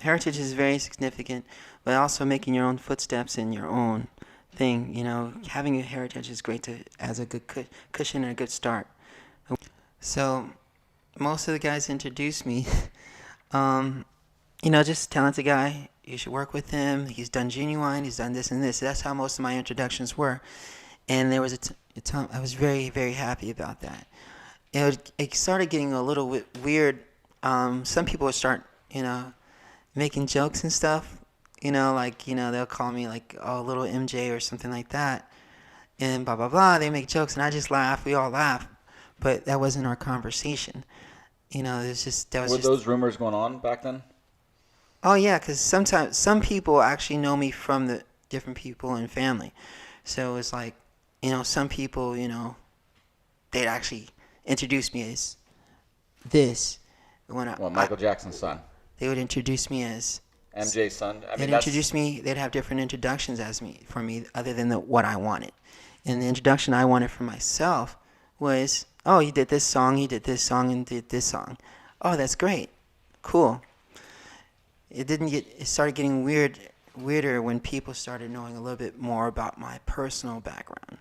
heritage is very significant, but also making your own footsteps in your own thing. You know, having a heritage is great to as a good cushion and a good start. So most of the guys introduced me, you know, just talented guy. You should work with him. He's done Genuine. He's done this and this. That's how most of my introductions were. And there was a time I was very, very happy about that. It started getting a little bit weird. Some people would start, you know, making jokes and stuff. You know, like, you know, they'll call me like, oh, little MJ or something like that. And blah, blah, blah. They make jokes and I just laugh. We all laugh. But that wasn't our conversation. You know, there's just, that was Were just... those rumors going on back then? Oh, yeah, because sometimes some people actually know me from the different people in family. So it's like, you know, some people, you know, they'd actually introduce me as this. Michael Jackson's son. They would introduce me as... MJ's son. I mean, they'd introduce me, they'd have different introductions for me other than what I wanted. And the introduction I wanted for myself was, oh, you did this song, and did this song. Oh, that's great. Cool. It started getting weirder when people started knowing a little bit more about my personal background.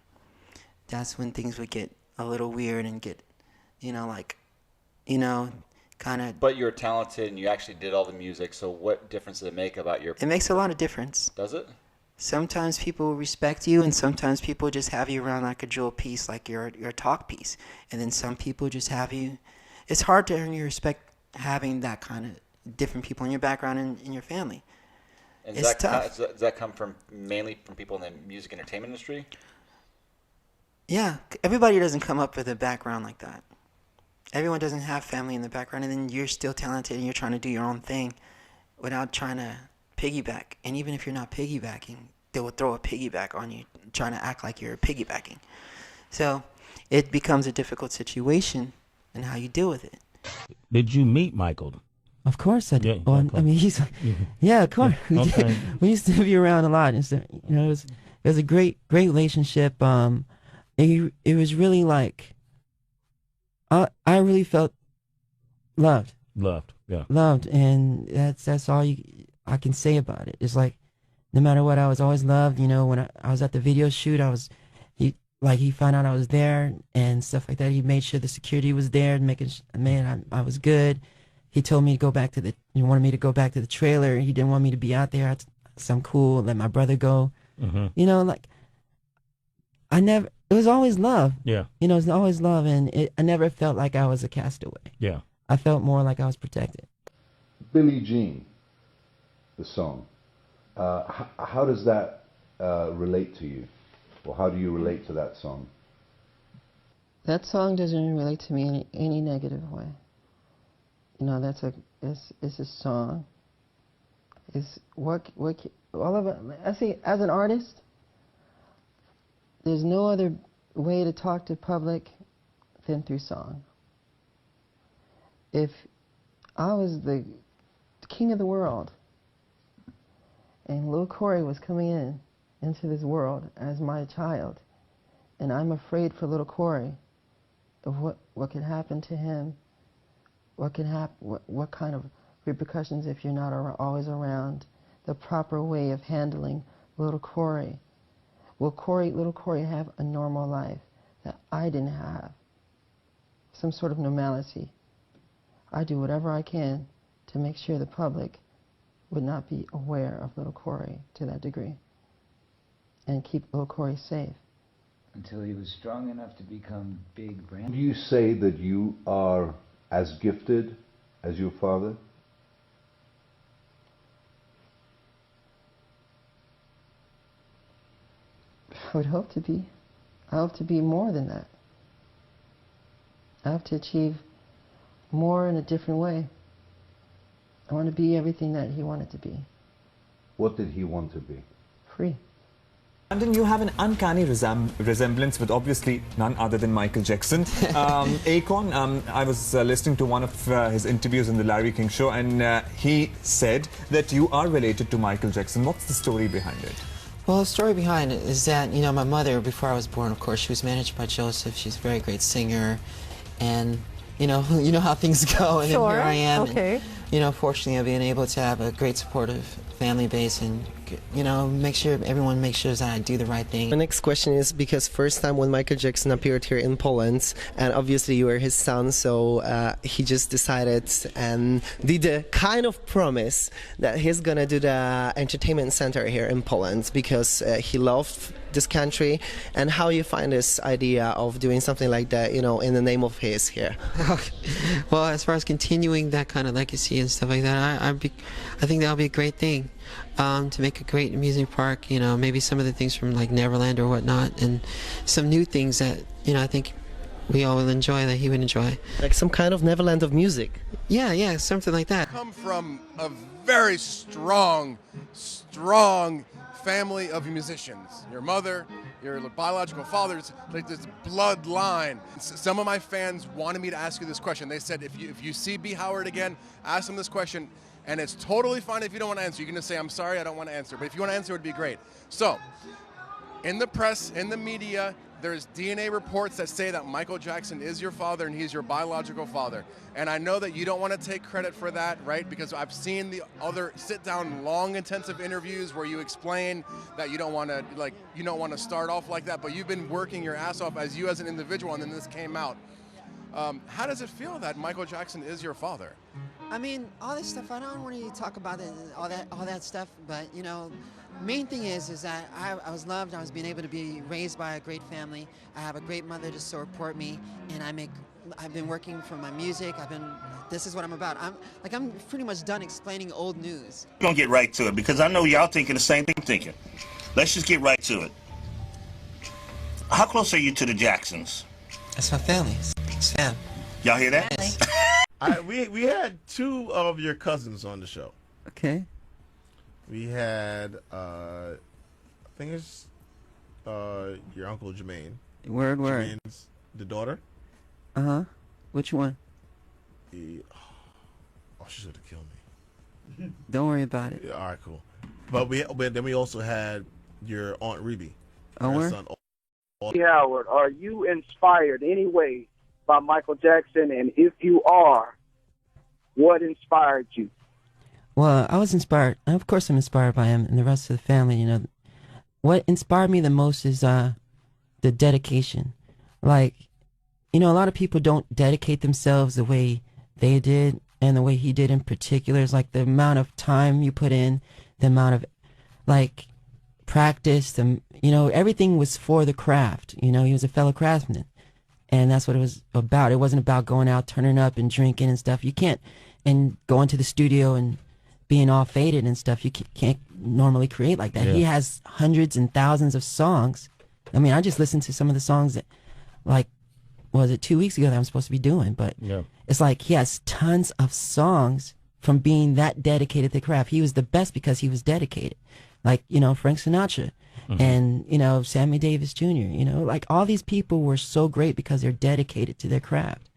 That's when things would get a little weird and get, you know, like, you know, kind of... But you're talented and you actually did all the music, so what difference does it make about your... It makes a lot of difference. Does it? Sometimes people respect you, and sometimes people just have you around like a jewel piece, like your talk piece. And then some people just have you... It's hard to earn your respect having that kind of different people in your background and in your family. And it's tough. Does that come mainly from people in the music entertainment industry? Yeah, everybody doesn't come up with a background like that. Everyone doesn't have family in the background, and then you're still talented and you're trying to do your own thing without trying to piggyback. And even if you're not piggybacking, they will throw a piggyback on you, trying to act like you're piggybacking. So it becomes a difficult situation and how you deal with it. Did you meet Michael? Of course I did. Yeah, Well, okay. I mean, he's yeah, of course. Yeah, okay. We used to be around a lot. And so, you know, it was a great relationship. It was really like, I really felt loved. Yeah. Loved, and that's all I can say about it. It's like, no matter what, I was always loved. You know, when I was at the video shoot, he found out I was there and stuff like that. He made sure the security was there, I was good. He told me to go back he wanted me to go back to the trailer. He didn't want me to be out there. So I'm cool, let my brother go. Mm-hmm. You know, like, it was always love. Yeah. You know, it was always love, and I never felt like I was a castaway. Yeah. I felt more like I was protected. Billie Jean, the song, how does that relate to you? Or how do you relate to that song? That song doesn't relate to me in any negative way. You know, it's a song. It's all of it. I see, as an artist, there's no other way to talk to public than through song. If I was the king of the world and Lil Corey was coming into this world as my child, and I'm afraid for little Corey of what could happen to him, what kind of repercussions if you're not always around, the proper way of handling little Corey. Will little Corey have a normal life that I didn't have? Some sort of normality. I do whatever I can to make sure the public would not be aware of little Corey to that degree, and keep little Corey safe. Until he was strong enough to become big brand. Do you say that you are as gifted as your father? I would hope to be. I hope to be more than that. I have to achieve more in a different way. I want to be everything that he wanted to be. What did he want to be? Free. Brandon, you have an uncanny resemblance with obviously none other than Michael Jackson. Akon, I was listening to one of his interviews on the Larry King Show, and he said that you are related to Michael Jackson. What's the story behind it? Well, the story behind it is that, you know, my mother, before I was born, of course, she was managed by Joseph. She's a very great singer, and you know how things go, and Sure. here I am. Okay. you know, fortunately of being able to have a great supportive family base and, you know, make sure everyone makes sure that I do the right thing. The next question is because first time when Michael Jackson appeared here in Poland, and obviously you were his son, so he just decided and did a kind of promise that he's gonna do the entertainment center here in Poland because he loved this country. And how you find this idea of doing something like that, you know, in the name of his here? Well, as far as continuing that kind of legacy and stuff like that, I think that'll be a great thing, to make a great amusement park. You know, maybe some of the things from like Neverland or whatnot, and some new things that, you know, I think we all will enjoy, that he would enjoy. Like some kind of Neverland of music. Yeah, something like that. Come from a very strong family of musicians. Your mother, your biological father, it's like this bloodline. Some of my fans wanted me to ask you this question. They said if you see B. Howard again, ask him this question, and it's totally fine if you don't want to answer. You can just say, I'm sorry, I don't want to answer. But if you want to answer, it would be great. So, in the press, in the media, there's DNA reports that say that Michael Jackson is your father and he's your biological father. And I know that you don't want to take credit for that, right? Because I've seen the other sit-down, long, intensive interviews where you explain that you don't want to start off like that, but you've been working your ass off as you as an individual, and then this came out. How does it feel that Michael Jackson is your father? I mean, all this stuff, I don't want to talk about it, all that stuff, but, you know, main thing is that I was loved. I was being able to be raised by a great family. I have a great mother to support me, and I've been working for my music. This is what I'm about. I'm pretty much done explaining old news. We're gonna get right to it because I know y'all thinking the same thing I'm thinking. Let's just get right to it. How close are you to the Jacksons? That's my family. It's fam. Y'all hear that? Yes. We had two of your cousins on the show. Okay. We had, I think it's your uncle Jermaine. Word. Jermaine's the daughter. Which one? Oh, she should have killed me. Don't worry about it. Yeah, all right, cool. But then we also had your Aunt Reby. Her son. Howard, are you inspired anyway by Michael Jackson? And if you are, what inspired you? Well, I was inspired. Of course, I'm inspired by him and the rest of the family. You know, what inspired me the most is the dedication. Like, you know, a lot of people don't dedicate themselves the way they did and the way he did in particular. Is like the amount of time you put in, the amount of like practice. You know, everything was for the craft. You know, he was a fellow craftsman, and that's what it was about. It wasn't about going out, turning up, and drinking and stuff. You can't, and going to the studio and being all faded and stuff. You can't normally create like that. Yeah. He has hundreds and thousands of songs. I mean, I just listened to some of the songs that, like, was it 2 weeks ago that I'm supposed to be doing? But yeah. It's like he has tons of songs from being that dedicated to the craft. He was the best because he was dedicated. Like, you know, Frank Sinatra and, you know, Sammy Davis Jr., you know, like all these people were so great because they're dedicated to their craft.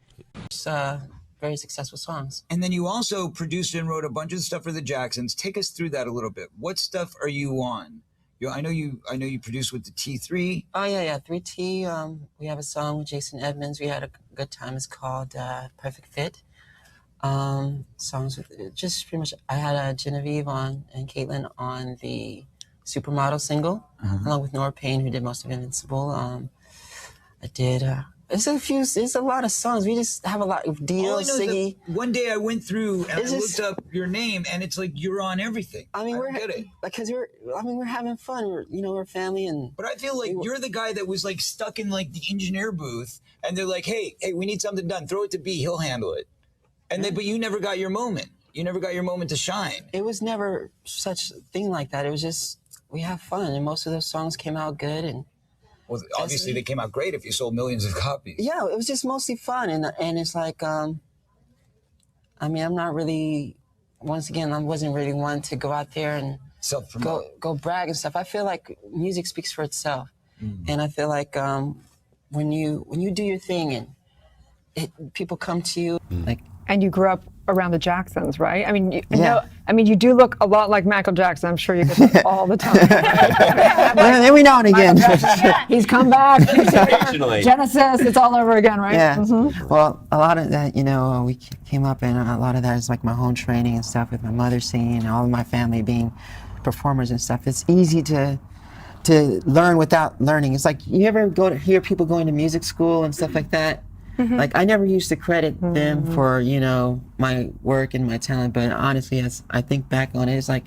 Very successful songs. And then you also produced and wrote a bunch of stuff for the Jacksons. Take us through that a little bit. What stuff are you on? I know you produced with the T3. Oh yeah, 3T. We have a song with Jason Edmonds. We had a good time. It's called Perfect Fit. Songs with just pretty much. I had Genevieve on and Caitlin on the Supermodel single, along with Nora Payne, who did most of Invincible. I did. It's a lot of songs. We just have a lot of Dio, Siggy. One day I went through and I looked up your name, and it's like you're on everything. I mean, we're having fun. We're family, and. But I feel like you're the guy that was like stuck in like the engineer booth, and they're like, "Hey, we need something done. Throw it to B. He'll handle it." And but you never got your moment. You never got your moment to shine. It was never such a thing like that. It was just we have fun, and most of those songs came out good, and. Well, obviously they came out great if you sold millions of copies. Yeah, it was just mostly fun, and it's like, I mean, I'm not really, once again, I wasn't really one to go out there and go brag and stuff. I feel like music speaks for itself, and I feel like when you do your thing and people come to you, And you grew up around the Jacksons, right? I mean, Yeah. you do look a lot like Michael Jackson. I'm sure you get that all the time. Every now and again. He's come back. Occasionally. Genesis, it's all over again, right? Yeah. Mhm. Well, a lot of that, we came up, and a lot of that is like my home training and stuff with my mother singing and all of my family being performers and stuff. It's easy to learn without learning. It's like, you ever hear people going to music school and stuff like that? Like, I never used to credit them for, my work and my talent, but honestly, as I think back on it, it's like,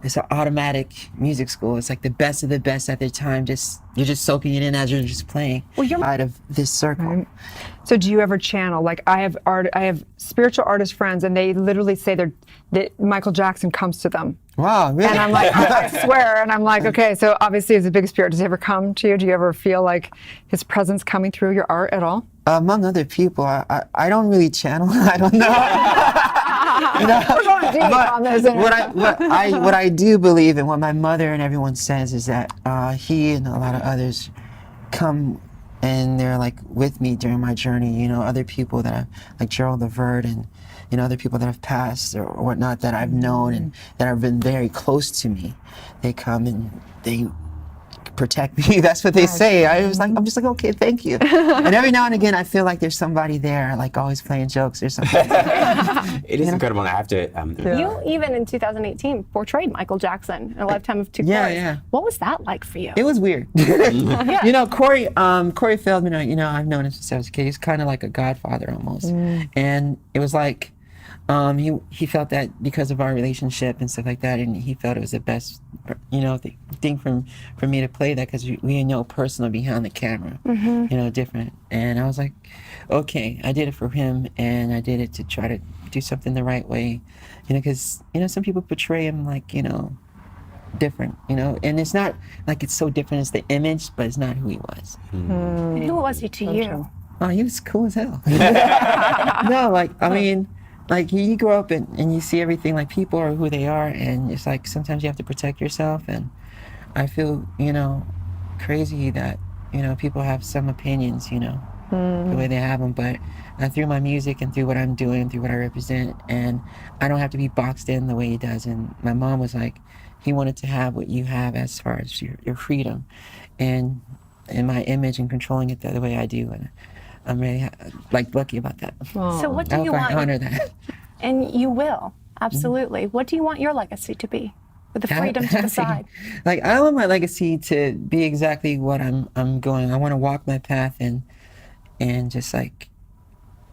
it's an automatic music school. It's like the best of the best at their time. You're just soaking it in as you're just playing. Well, you're out of this circle. Right. So do you ever channel? Like, I have spiritual artist friends, and they literally say that Michael Jackson comes to them. Wow, really? And I'm like, I swear. And I'm like, okay, so obviously he's a big spirit. Does he ever come to you? Do you ever feel like his presence coming through your art at all? Among other people, I don't really channel. I don't know. We're going deep on this. What I do believe, and what my mother and everyone says, is that he and a lot of others come and they're like with me during my journey. Other people that like Gerald Levert and other people that have passed or whatnot that I've known and that have been very close to me. They come and they protect me. That's what they say. I'm just like, okay, thank you. And every now and again, I feel like there's somebody there, like always playing jokes or something. It is incredible. I have to. You even in 2018 portrayed Michael Jackson in A Lifetime of Two Yeah, Chords. yeah. What was that like for you? It was weird. Corey Feldman, I've known him since I was a kid. He's kind of like a godfather almost. And it was like, he felt that because of our relationship and stuff like that, and he felt it was the best, thing for me to play that, because we know personal behind the camera, different. And I was like, okay, I did it for him, and I did it to try to do something the right way, because some people portray him like different, and it's not like it's so different as the image, but it's not who he was. Who was he to you? Oh, he was cool as hell. No, like you grow up and you see everything, like people are who they are, and it's like sometimes you have to protect yourself. And I feel, crazy that, people have some opinions, the way they have them. But through my music and through what I'm doing, through what I represent, and I don't have to be boxed in the way he does. And my mom was like, he wanted to have what you have as far as your freedom and my image and controlling it the way I do. And I'm really lucky about that. So what do you want? I honor that. And you will, absolutely. What do you want your legacy to be? With the freedom to decide. Like, I want my legacy to be exactly what I'm going. I want to walk my path and just like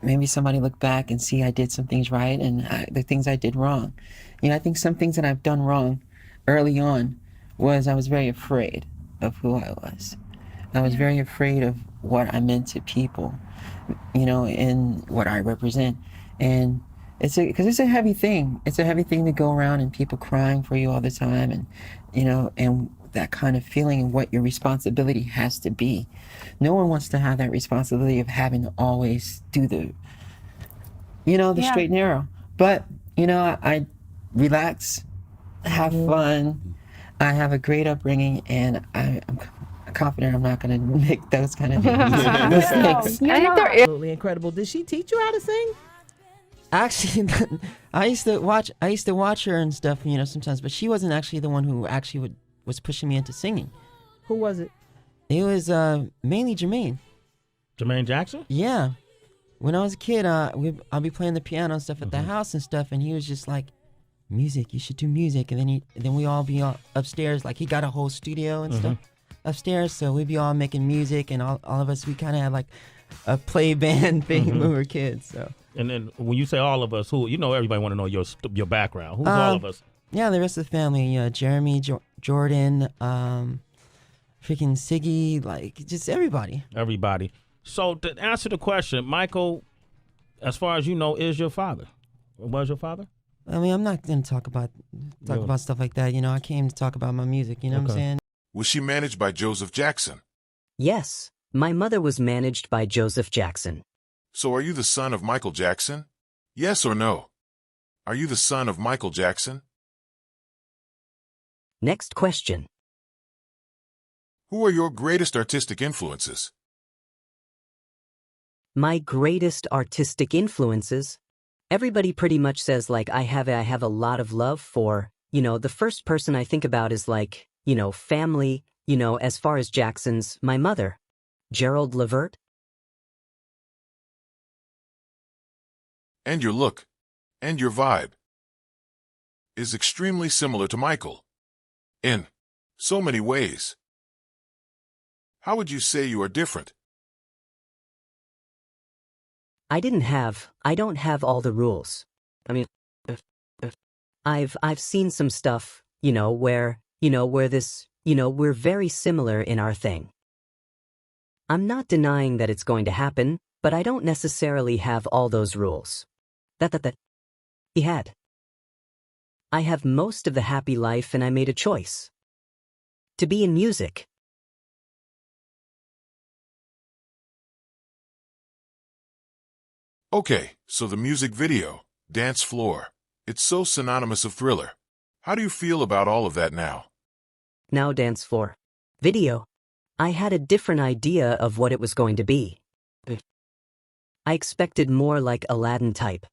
maybe somebody look back and see I did some things right and the things I did wrong. I think some things that I've done wrong early on was I was very afraid of who I was. I was very afraid of what I meant to people, and what I represent. And because it's a heavy thing. It's a heavy thing to go around and people crying for you all the time, and and that kind of feeling and what your responsibility has to be. No one wants to have that responsibility of having to always do the straight and narrow. But I relax, have fun. I have a great upbringing, and I'm confident I'm not going to make those kind of mistakes. I think they're Absolutely incredible. Did she teach you how to sing? Actually, I used to watch her and stuff, sometimes, but she wasn't actually the one who actually was pushing me into singing. Who was it? It was mainly Jermaine. Jermaine Jackson? Yeah. When I was a kid, I'll be playing the piano and stuff at the house and stuff, and he was just like, music, you should do music. And then we all be upstairs, like he got a whole studio and stuff upstairs, so we'd be all making music, and all of us, we kind of had like a play band thing when we were kids. So. And then when you say all of us, who, everybody want to know your background. Who's all of us? Yeah, the rest of the family, Jeremy, Jordan, freaking Siggy, like just everybody. Everybody. So to answer the question, Michael, as far as you know, is your father? Was your father? I mean, I'm not going to talk about stuff like that. I came to talk about my music. You know what I'm saying? Was she managed by Joseph Jackson? Yes, my mother was managed by Joseph Jackson. So are you the son of Michael Jackson? Yes or no? Are you the son of Michael Jackson? Next question. Who are your greatest artistic influences? My greatest artistic influences? Everybody pretty much says like I have a lot of love for, the first person I think about is like, family, as far as Jackson's, my mother, Gerald Levert. And your look, and your vibe, is extremely similar to Michael. In so many ways. How would you say you are different? I don't have all the rules. I mean, I've seen some stuff, where this, we're very similar in our thing. I'm not denying that it's going to happen, but I don't necessarily have all those rules. That he had. I have most of the happy life and I made a choice. To be in music. Okay, so the music video, dance floor, it's so synonymous of Thriller. How do you feel about all of that now? Now dance floor. Video. I had a different idea of what it was going to be. I expected more like Aladdin type.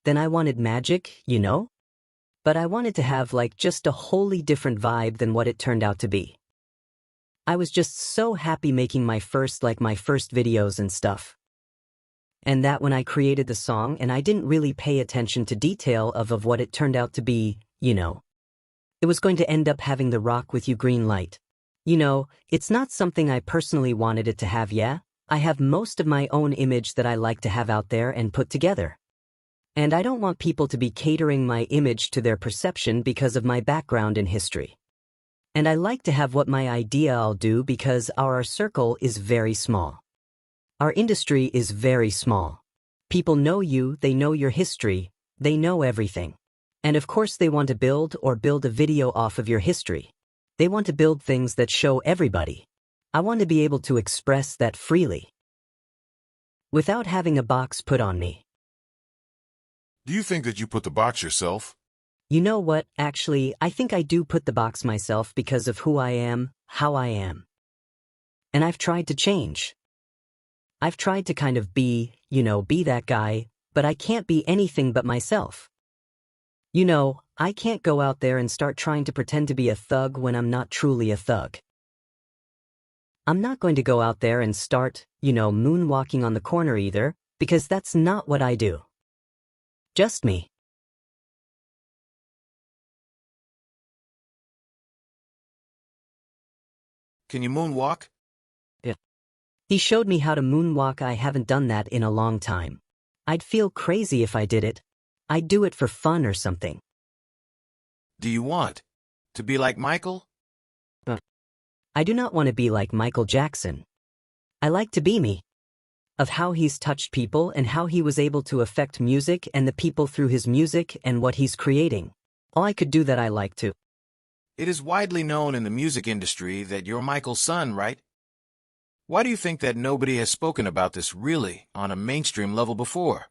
Then I wanted magic, But I wanted to have like just a wholly different vibe than what it turned out to be. I was just so happy making my first videos and stuff. And that when I created the song and I didn't really pay attention to detail of what it turned out to be, It was going to end up having the rock with you green light. It's not something I personally wanted it to have, yeah? I have most of my own image that I like to have out there and put together. And I don't want people to be catering my image to their perception because of my background in history. And I like to have what my idea I'll do because our circle is very small. Our industry is very small. People know you, they know your history, they know everything. And of course they want to build a video off of your history. They want to build things that show everybody. I want to be able to express that freely. Without having a box put on me. Do you think that you put the box yourself? You know what, actually, I think I do put the box myself because of who I am, how I am. And I've tried to change. I've tried to kind of be that guy, but I can't be anything but myself. I can't go out there and start trying to pretend to be a thug when I'm not truly a thug. I'm not going to go out there and start, moonwalking on the corner either, because that's not what I do. Just me. Can you moonwalk? Yeah. He showed me how to moonwalk. I haven't done that in a long time. I'd feel crazy if I did it. I'd do it for fun or something. Do you want to be like Michael? I do not want to be like Michael Jackson. I like to be me. Of how he's touched people and how he was able to affect music and the people through his music and what he's creating. All I could do that I like to. It is widely known in the music industry that you're Michael's son, right? Why do you think that nobody has spoken about this really on a mainstream level before?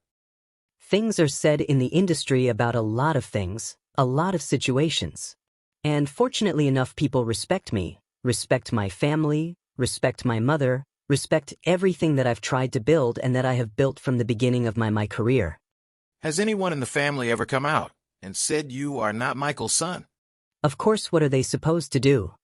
Things are said in the industry about a lot of things, a lot of situations. And fortunately enough, people respect me, respect my family, respect my mother, respect everything that I've tried to build and that I have built from the beginning of my career. Has anyone in the family ever come out and said you are not Michael's son? Of course, what are they supposed to do?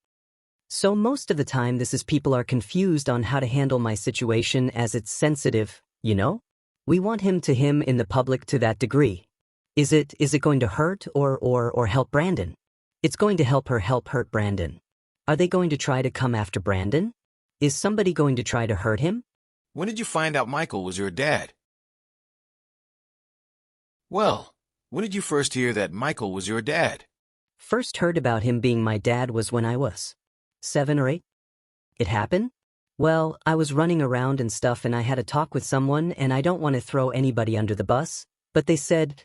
So most of the time this is people are confused on how to handle my situation as it's sensitive, We want him in the public to that degree. Is it going to hurt or help Brandon? It's going to help hurt Brandon. Are they going to try to come after Brandon? Is somebody going to try to hurt him? When did you find out Michael was your dad? Well, when did you first hear that Michael was your dad? First heard about him being my dad was when I was 7 or 8. It happened? Well, I was running around and stuff and I had a talk with someone and I don't want to throw anybody under the bus, but they said,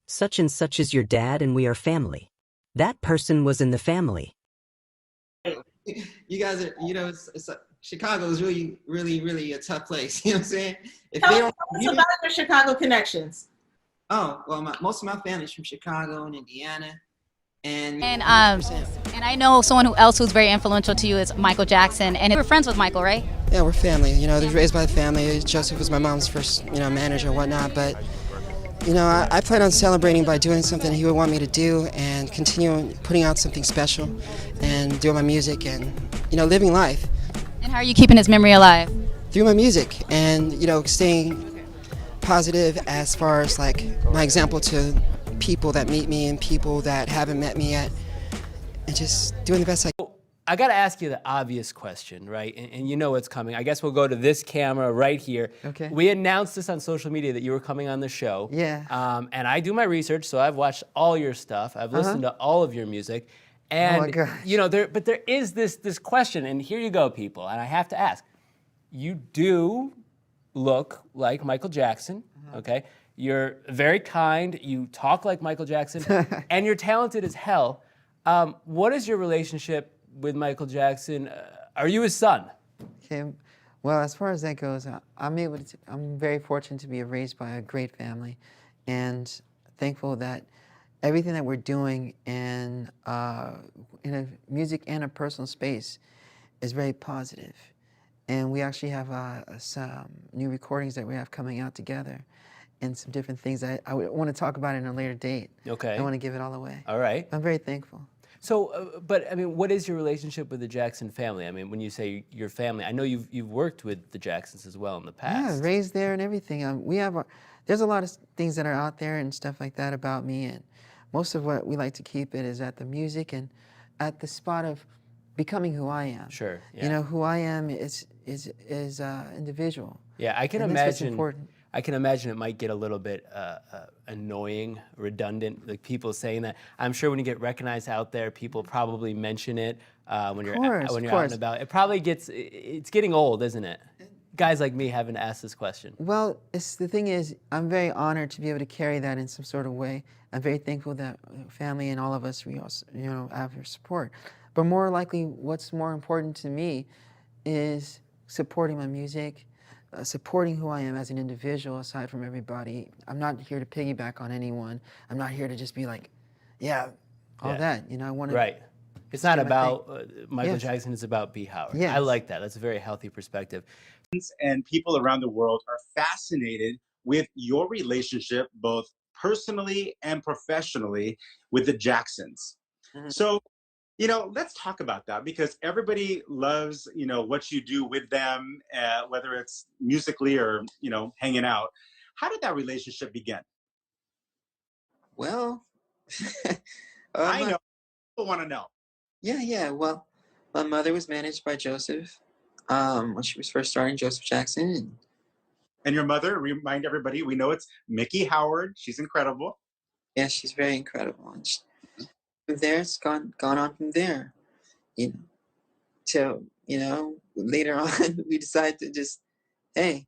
such and such is your dad and we are family. That person was in the family. You guys are, Chicago is really, really, really a tough place. You know what I'm saying? Tell us about your Chicago connections. Oh, well, most of my family's from Chicago and Indiana. And I know someone who's very influential to you is Michael Jackson, and we're friends with Michael, right? Yeah, we're family. They're raised by the family. Joseph was my mom's first, manager and whatnot. But You know, I plan on celebrating by doing something he would want me to do and continuing putting out something special and doing my music and, you know, living life. And how are you keeping his memory alive? Through my music and, you know, staying positive as far as like my example to people that meet me and people that haven't met me yet and just doing the best I can. I got to ask you the obvious question, right? And you know what's coming. I guess we'll go to this camera right here. Okay. We announced this on social media that you were coming on the show. Yeah. And I do my research, so I've watched all your stuff. I've listened to all of your music. And, Oh my gosh. you know, there is this question, and here you go, people, and I have to ask. You do look like Michael Jackson, okay? You're very kind, you talk like Michael Jackson, and you're talented as hell. What is your relationship with Michael Jackson? Are you his son? Okay. Well, as far as that goes, I'm very fortunate to be raised by a great family, and thankful that everything that we're doing in a music and a personal space is very positive. And we actually have some new recordings that we have coming out together, and some different things that I want to talk about in a later date. Okay. I don't want to give it all away. All right. I'm very thankful. So, but I mean, what is your relationship with the Jackson family? I mean, when you say your family, I know you've worked with the Jacksons as well in the past. Yeah, raised there and everything. There's a lot of things that are out there and stuff like that about me, and most of what we like to keep it is at the music and at the spot of becoming who I am. Sure. Yeah. You know, who I am is individual. Yeah, I can And that's what's imagine. important. I can imagine it might get a little bit annoying, redundant, like people saying that. I'm sure when you get recognized out there, people probably mention it when you're out and about. It probably it's getting old, isn't it? Guys like me having to ask this question. Well, the thing is, I'm very honored to be able to carry that in some sort of way. I'm very thankful that family and all of us, we also, you know, have your support. But more likely, what's more important to me is supporting my music, supporting who I am as an individual aside from everybody. I'm not here to piggyback on anyone. I'm not here to just be like, yeah, all that. You know, I want to. Right. It's not about Michael Yes. Jackson. It's about B. Howard. Yes. I like that. That's a very healthy perspective. And people around the world are fascinated with your relationship, both personally and professionally, with the Jacksons. So, you know, let's talk about that because everybody loves, you know, what you do with them, whether it's musically or, you know, hanging out. How did that relationship begin? Well, I know. People want to know. Yeah. Well, my mother was managed by Joseph when she was first starting, Joseph Jackson. And your mother, remind everybody, we know it's Mickey Howard. She's incredible. Yeah, she's very incredible. And from there, it's gone on from there. You know, till, you know, later on, we decided to just, hey,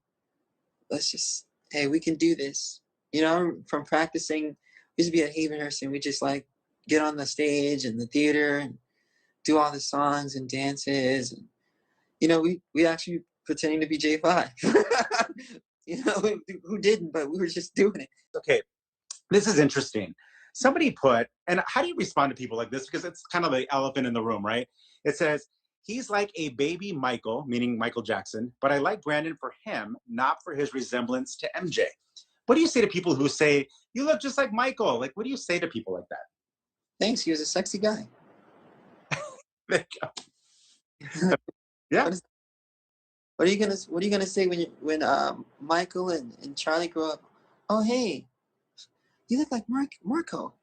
we can do this. You know, from practicing, we used to be at Havenhurst and we just like get on the stage and the theater and do all the songs and dances. And, you know, we actually pretending to be J5. You know, who didn't, but we were just doing it. Okay, this is interesting. Somebody put, and how do you respond to people like this? Because it's kind of the elephant in the room, right? It says, he's like a baby Michael, meaning Michael Jackson, but I like Brandon for him, not for his resemblance to MJ. What do you say to people who say, you look just like Michael? Like, what do you say to people like that? Thanks, he was a sexy guy. There you go. Yeah. What are you gonna say when Michael and Charlie grow up? Oh, hey, you look like Marco.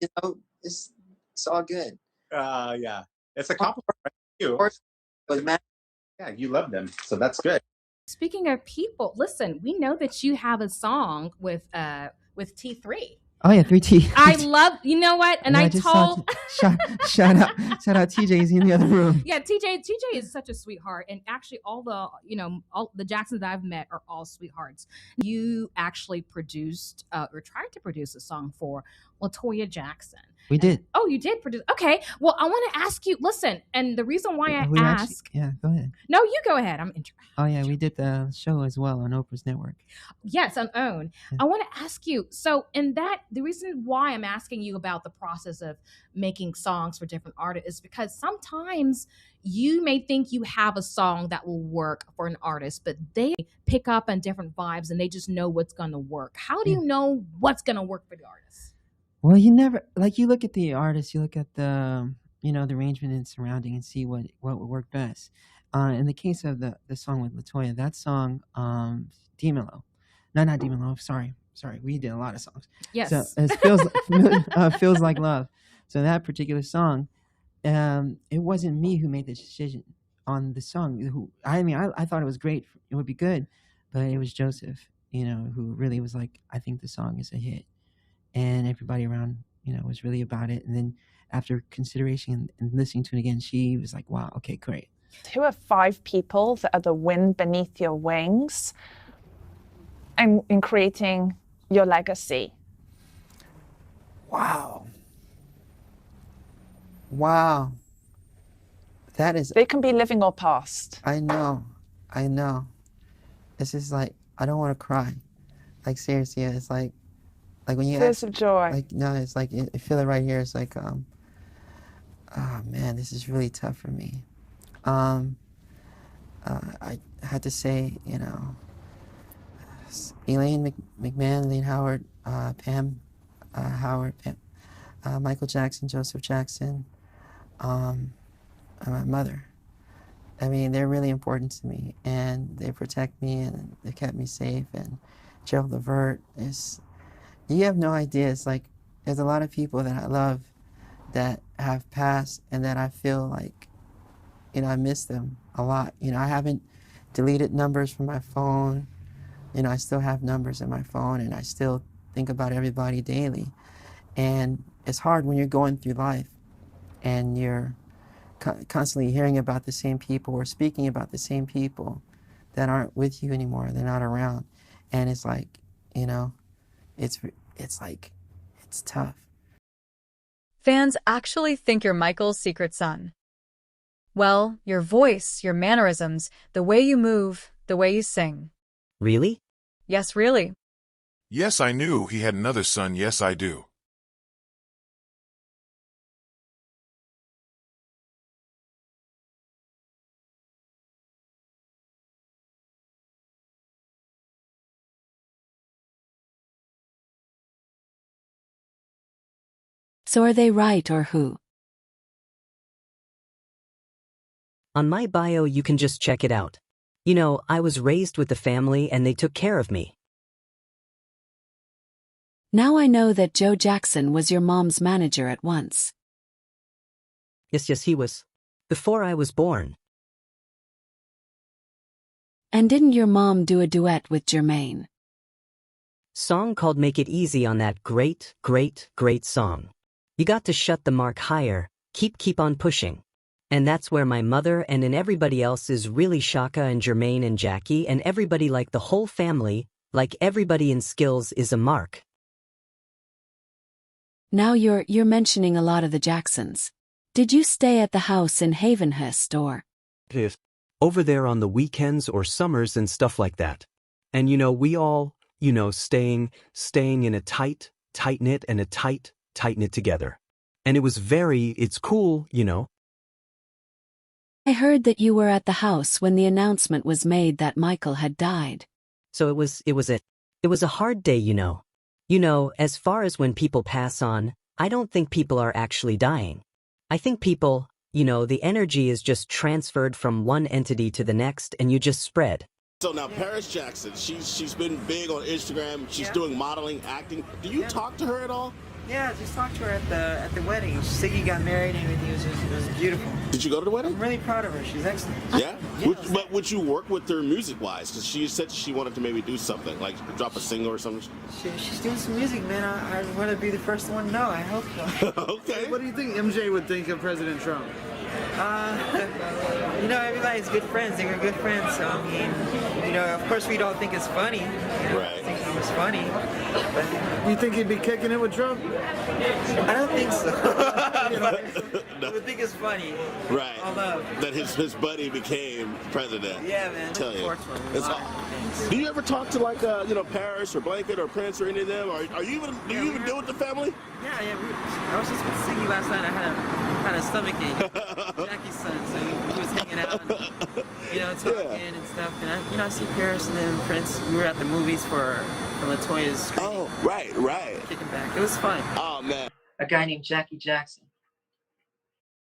You know, it's all good. Yeah, it's a compliment right to you. But yeah, you love them, so that's good. Speaking of people, listen, we know that you have a song with T3. Oh yeah, 3T. I love, you know what? And Yeah, I just saw told shout out TJ. He's in the other room. Yeah, TJ is such a sweetheart, and actually all the Jacksons that I've met are all sweethearts. You actually produced or tried to produce a song for LaToya Jackson. We did. Oh, you did produce. Okay. Well, I want to ask you. Listen, and the reason why I We ask. yeah, go ahead. No, you go ahead. I'm interested. Oh yeah, we did the show as well on Oprah's network. Yes, on OWN. I want to ask you. So, in that, the reason why I'm asking you about the process of making songs for different artists is because sometimes you may think you have a song that will work for an artist, but they pick up on different vibes and they just know what's going to work. How do you know what's going to work for the artist? Well, you never you look at the artist, you look at the the arrangement and surrounding, and see what would work best. In the case of the song with LaToya, that song, Demolo, not Demolo. Sorry, we did a lot of songs. Yes. So it feels like love. So that particular song, it wasn't me who made the decision on the song. I thought it was great. It would be good, but it was Joseph, who really was like, I think the song is a hit. And everybody around, was really about it. And then after consideration and listening to it again, she was like, wow, okay, great. Who are 5 people that are the wind beneath your wings in creating your legacy? Wow. That is... They can be living or past. I know. It's just like, I don't want to cry. Like, seriously, it's like when you tears of joy. Like, no, it's like, I feel it right here. It's like, oh man, this is really tough for me. I had to say, Elaine McMahon, Elaine Howard, Pam Howard, Michael Jackson, Joseph Jackson, and my mother. I mean, they're really important to me, and they protect me, and they kept me safe. And Gerald Levert you have no idea. It's like, there's a lot of people that I love that have passed, and that I feel like, I miss them a lot. I haven't deleted numbers from my phone. I still have numbers in my phone, and I still think about everybody daily. And it's hard when you're going through life and you're constantly hearing about the same people or speaking about the same people that aren't with you anymore. They're not around. And it's like, it's tough. Fans actually think you're Michael's secret son. Well, your voice, your mannerisms, the way you move, the way you sing. Really? Yes, really. Yes, I knew he had another son. Yes, I do. So are they right or who? On my bio, you can just check it out. I was raised with the family and they took care of me. Now I know that Joe Jackson was your mom's manager at once. Yes, he was. Before I was born. And didn't your mom do a duet with Jermaine? Song called Make It Easy on that great song. You got to shut the mark higher, keep on pushing. And that's where my mother and everybody else is really Shaka and Jermaine and Jackie and everybody, like the whole family, like everybody in Skills is a mark. Now you're mentioning a lot of the Jacksons. Did you stay at the house in Havenhurst or? Over there on the weekends or summers and stuff like that. And we all, staying in a tight-knit and a tight-knit together. And it's cool, I heard that you were at the house when the announcement was made that Michael had died. So it was a hard day, as far as when people pass on, I don't think people are actually dying. I think people, the energy is just transferred from one entity to the next and you just spread. So now Paris Jackson, she's been big on Instagram. She's doing modeling, acting. Do you talk to her at all? Yeah, just talked to her at the wedding. Siggy got married and everything. It was beautiful. Did you go to the wedding? I'm really proud of her. She's excellent. Yeah? But would you work with her music-wise? Because she said she wanted to maybe do something, like drop a single or something. She's doing some music, man. I want to be the first one to know. I hope so. Okay. What do you think MJ would think of President Trump? Everybody's good friends. They were good friends. So, of course we don't think it's funny. Right. was funny. You think he'd be kicking it with Trump? I don't think so. I would think it's funny. Right. Although, That his buddy became president. yeah, man. Tell you. Unfortunately, It's do you ever talk to like Paris or Blanket or Prince or any of them? Or are you even do you even deal with the family? Yeah. I was just with Siggy last night. I had a stomach ache. Jackie's son, so he was hanging out, and, talking and stuff. And I see Paris and then Prince. We were at the movies for LaToya's screening. Oh, right. Kicking back. It was fun. Oh man. A guy named Jackie Jackson.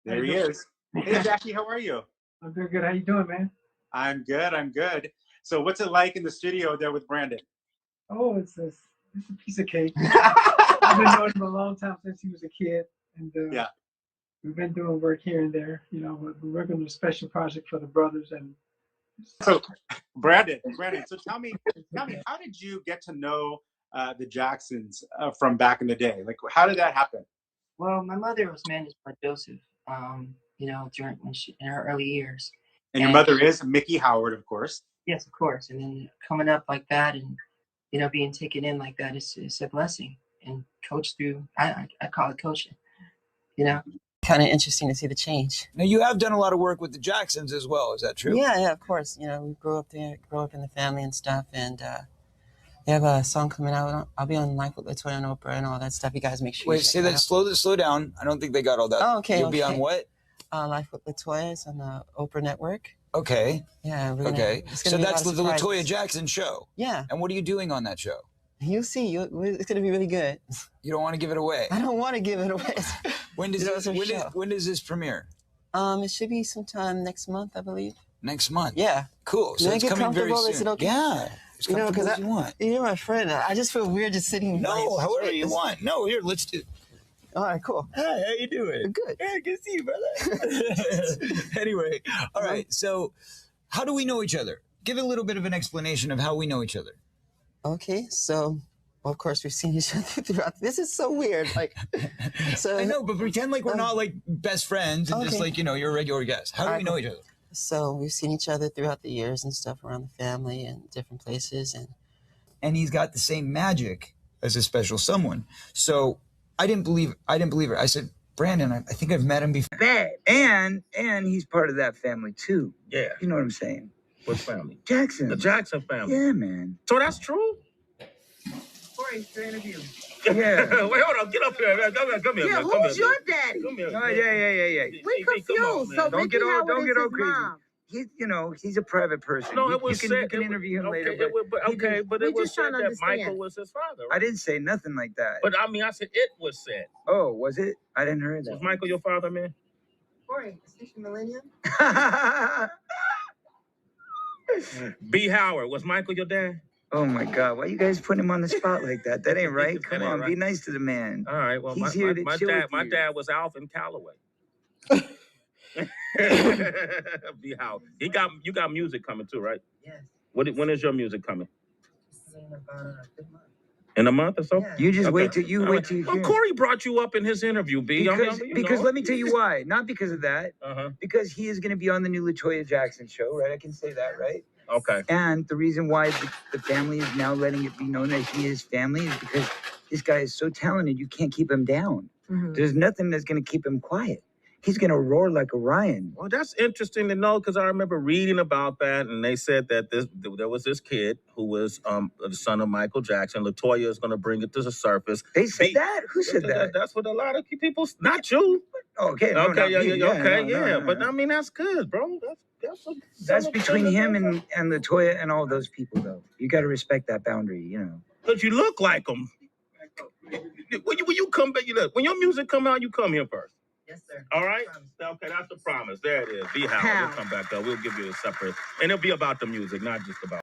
There he is. Hey Jackie, how are you? I'm doing good. How you doing, man? I'm good. So what's it like in the studio there with Brandon? Oh, it's a piece of cake. I've been knowing him a long time since he was a kid, and we've been doing work here and there. We're working on a special project for the brothers. And so, Brandon. So tell me, how did you get to know the Jacksons from back in the day? Like, how did that happen? Well, my mother was managed by Joseph. During in her early years. And your mother is Mickey Howard, of course. Yes, of course. And then coming up like that, and being taken in like that is a blessing. And coached through, I call it coaching. Kind of interesting to see the change. Now you have done a lot of work with the Jacksons as well. Is that true? Yeah, of course. We grew up there, grew up in the family and stuff, and they have a song coming out. I'll be on Life with LaToya and Oprah and all that stuff. You guys make sure. Wait, say that. Slow down. I don't think they got all that. Oh, okay. You'll be on what? Life with LaToya is on the Oprah Network. Okay. Yeah. Okay. So that's the LaToya Jackson show. Yeah. And what are you doing on that show? You'll see. It's going to be really good. You don't want to give it away. I don't want to give it away. When does this premiere? It should be sometime next month, I believe. Next month. Yeah. Cool. So it's coming very soon. Is it okay? Yeah. As comfortable as you want. You're my friend. I just feel weird just sitting. No, however you want. No, here, let's do. All right, cool. Hey, how you doing? Good. Yeah, good to see you, brother. Anyway, all right. So, how do we know each other? Give a little bit of an explanation of how we know each other. Okay, so of course we've seen each other throughout. This is so weird. Like, so I know, but pretend like we're not like best friends and just like you're a regular guest. How do we know each other? So we've seen each other throughout the years and stuff around the family and different places, and he's got the same magic as a special someone. So I didn't believe her. I said, Brandon, I think I've met him before. And he's part of that family too. Yeah. You know what I'm saying? What family? Jackson. The Jackson family. Yeah, man. So that's true? Corey, your interview. Yeah. Wait, hold on. Get up here. Come here. Yeah, man. who's your daddy? Come here. Oh, yeah. We confused. So Don't get all crazy. Mom. He's a private person. No, it was you said. can interview him later. But it was said that Michael was his father. Right? I didn't say nothing like that. But I mean, I said it was said. Oh, was it? I didn't hear that. Was Michael your father, man? Corey, is this your millennium? B. Howard, was Michael your dad? Oh my God! Why you guys putting him on the spot like that? That ain't right. Come on, be nice to the man. All right. Well, he's here to chill with my you. dad was Alvin Calloway. B. Howard, you got music coming too, right? Yes. When is your music coming? In about a good month. In a month or so? Yeah. You just wait till you hear. Well, Corey brought you up in his interview, B. Because let me tell you why. Not because of that. Uh-huh. Because he is going to be on the new LaToya Jackson show, right? I can say that, right? Okay. And the reason why the family is now letting it be known that he is family is because this guy is so talented, you can't keep him down. Mm-hmm. There's nothing that's going to keep him quiet. He's going to roar like Orion. Well, that's interesting to know because I remember reading about that, and they said that there was this kid who was the son of Michael Jackson. LaToya is going to bring it to the surface. They said that? Who said that? That's what a lot of people. Not you. Okay. No, Okay. no. But I mean, that's good, bro. That's between him and LaToya and all those people, though. You got to respect that boundary, you know. Because you look like them. When you come back, when your music come out, you come here first. Yes, sir. All right? Okay, that's the promise. There it is. Be Howard. We'll come back, though. We'll give you a separate. And it'll be about the music, not just about.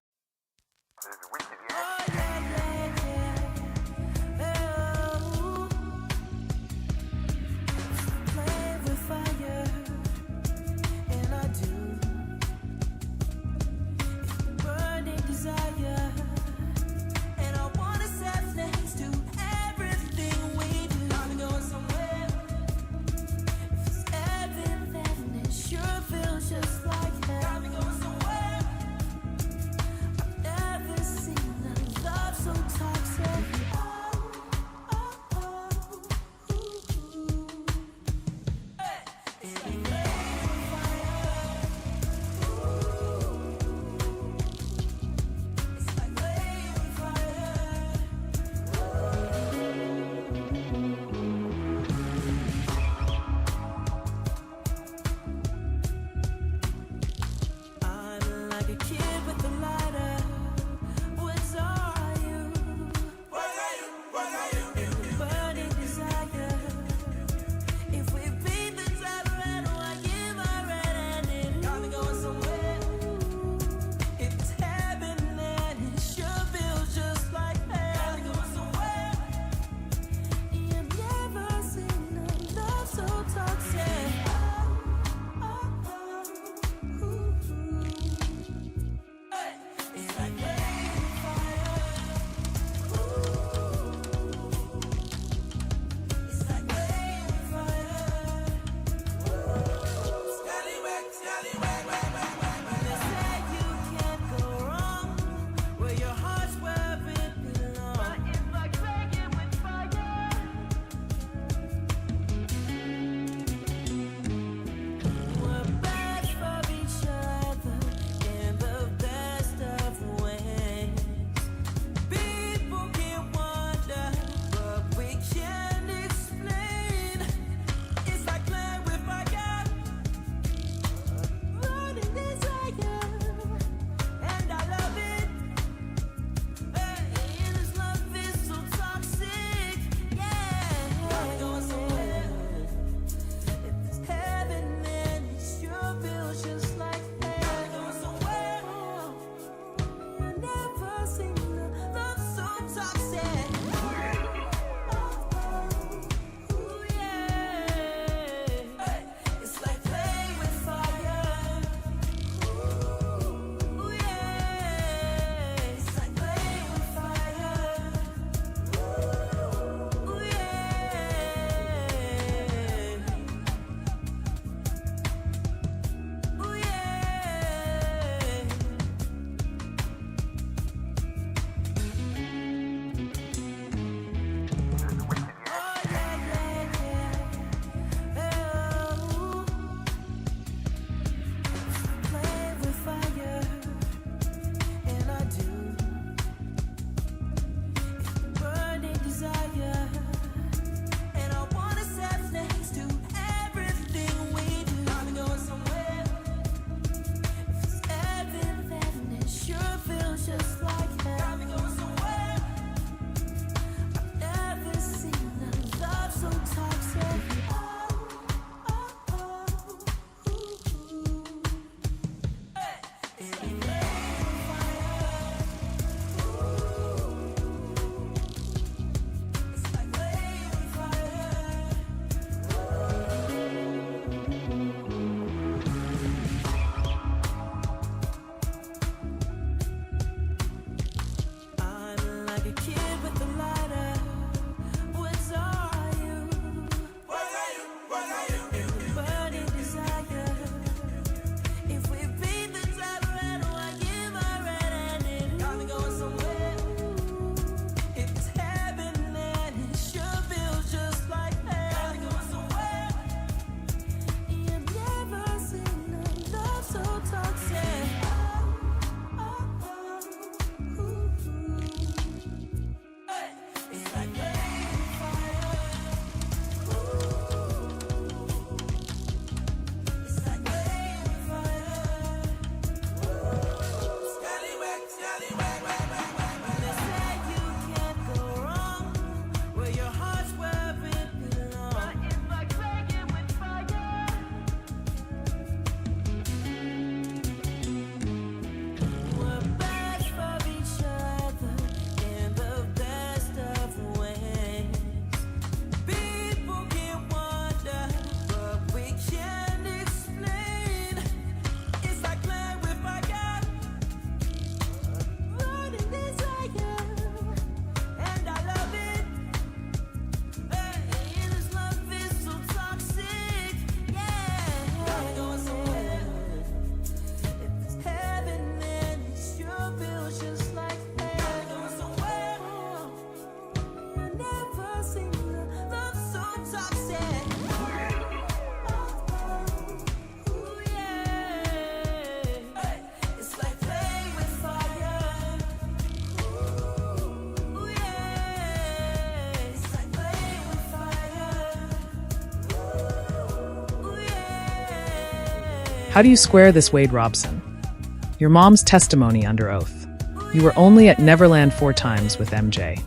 How do you square this, Wade Robson? Your mom's testimony under oath. You were only at Neverland 4 times with MJ.